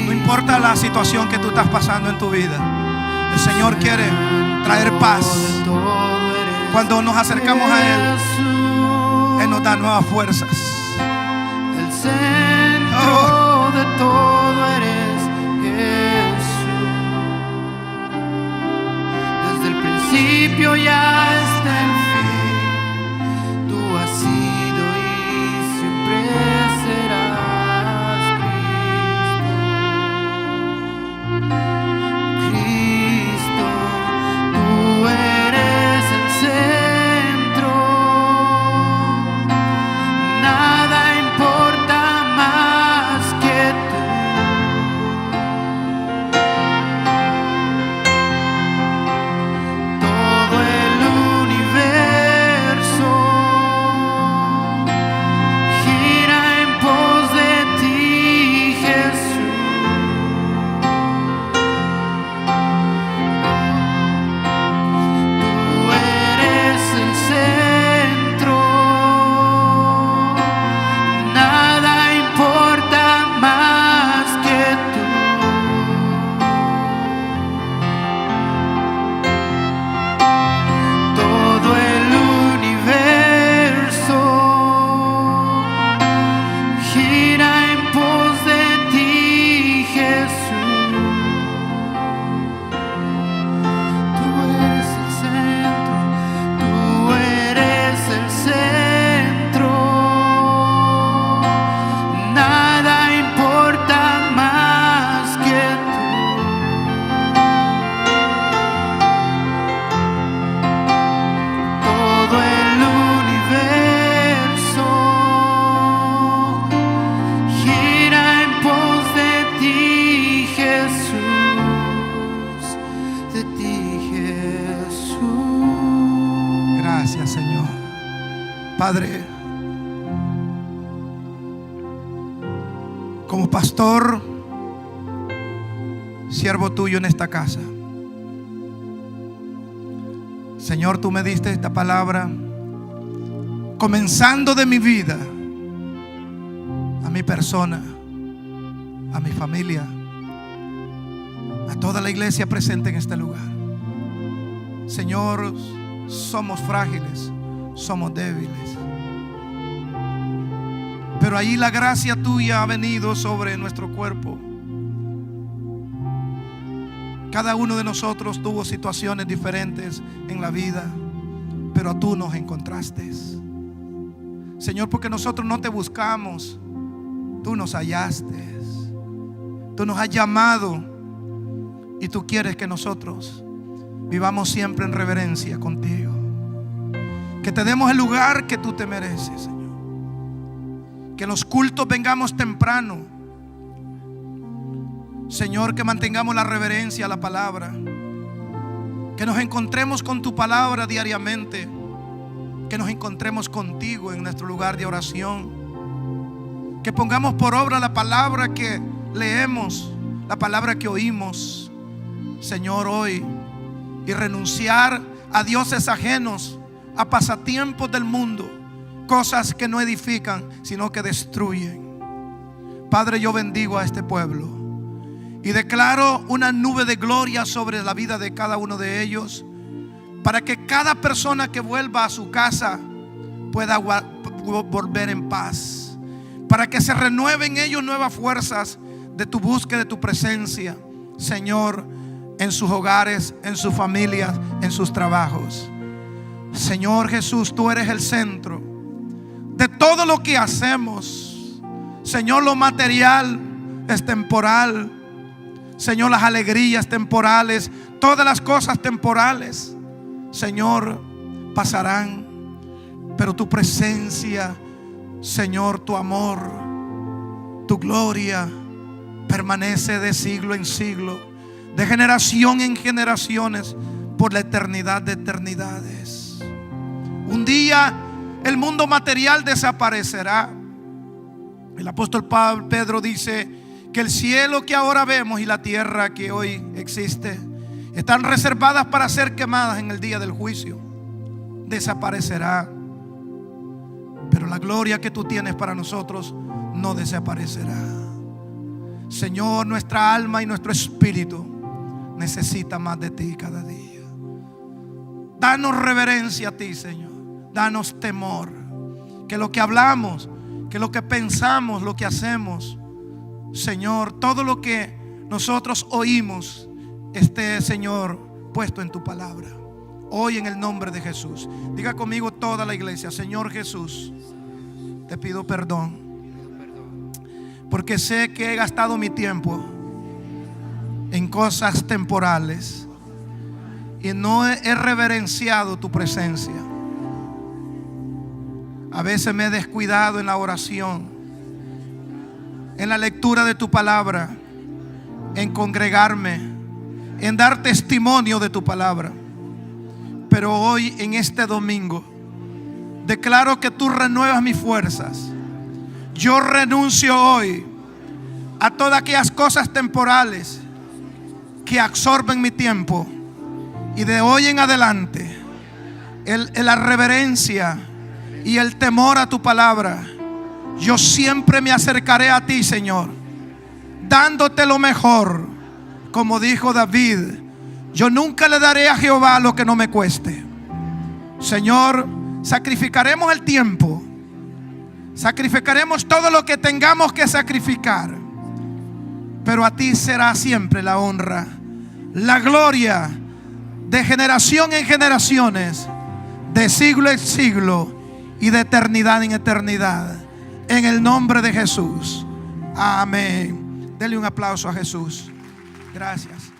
S1: No importa la situación que tú estás pasando en tu vida, el Señor quiere traer paz. Cuando nos acercamos a Él, Él nos da nuevas fuerzas.
S2: El centro de todo eres Jesús. Desde el principio y hasta el fin, tú has sido y siempre serás Cristo. Tú eres el centro. Nada importa más que tú. Todo el universo gira en pos de ti, Jesús. Tú eres el centro. Nada importa más que tú. Todo el universo gira en pos de ti, Jesús. Tú eres el centro. Tú eres el centro. Nada importa más que tú. Todo el universo gira en pos de ti, Jesús. De ti, Jesús.
S1: Gracias, Señor. Padre, como pastor, siervo tuyo en esta casa, Señor, tú me diste esta palabra, comenzando de mi vida, a mi persona, a mi familia, a toda la iglesia presente en este lugar. Señor, somos frágiles, somos débiles, pero ahí la gracia tuya ha venido sobre nuestro cuerpo. Cada uno de nosotros tuvo situaciones diferentes en la vida, pero tú nos encontraste, Señor, porque nosotros no te buscamos, tú nos hallaste, tú nos has llamado, y tú quieres que nosotros vivamos siempre en reverencia contigo, que te demos el lugar que tú te mereces, Señor, que en los cultos vengamos temprano, Señor, que mantengamos la reverencia a la palabra, que nos encontremos con tu palabra diariamente, que nos encontremos contigo en nuestro lugar de oración, que pongamos por obra la palabra que leemos, la palabra que oímos, Señor, hoy, y renunciar a dioses ajenos, a pasatiempos del mundo, cosas que no edifican sino que destruyen. Padre, yo bendigo a este pueblo y declaro una nube de gloria sobre la vida de cada uno de ellos, para que cada persona que vuelva a su casa pueda volver en paz, para que se renueven en ellos nuevas fuerzas de tu búsqueda, de tu presencia, Señor, en sus hogares, en sus familias, en sus trabajos. Señor Jesús, tú eres el centro de todo lo que hacemos. Señor, lo material es temporal. Señor, las alegrías temporales, todas las cosas temporales, Señor, pasarán, pero tu presencia, Señor, tu amor, tu gloria permanece de siglo en siglo, de generación en generaciones, por la eternidad de eternidades. Un día el mundo material desaparecerá. El apóstol Pedro dice que el cielo que ahora vemos y la tierra que hoy existe están reservadas para ser quemadas en el día del juicio. Desaparecerá, pero la gloria que tú tienes para nosotros no desaparecerá. Señor, nuestra alma y nuestro espíritu necesita más de ti cada día. Danos reverencia a ti, Señor. Danos temor, que lo que hablamos, que lo que pensamos, lo que hacemos, Señor, todo lo que nosotros oímos esté, Señor, puesto en tu palabra. Hoy, en el nombre de Jesús, diga conmigo toda la iglesia: Señor Jesús, te pido perdón, porque sé que he gastado mi tiempo en cosas temporales y no he reverenciado tu presencia. A veces me he descuidado en la oración, en la lectura de tu palabra, en congregarme, en dar testimonio de tu palabra. Pero hoy, en este domingo, declaro que tú renuevas mis fuerzas. Yo renuncio hoy a todas aquellas cosas temporales que absorben mi tiempo, y de hoy en adelante la reverencia y el temor a tu palabra, yo siempre me acercaré a ti, Señor, dándote lo mejor. Como dijo David: yo nunca le daré a Jehová lo que no me cueste. Señor, sacrificaremos el tiempo, sacrificaremos todo lo que tengamos que sacrificar, pero a ti será siempre la honra, la gloria, de generación en generaciones, de siglo en siglo y de eternidad en eternidad. En el nombre de Jesús. Amén. Dele un aplauso a Jesús. Gracias.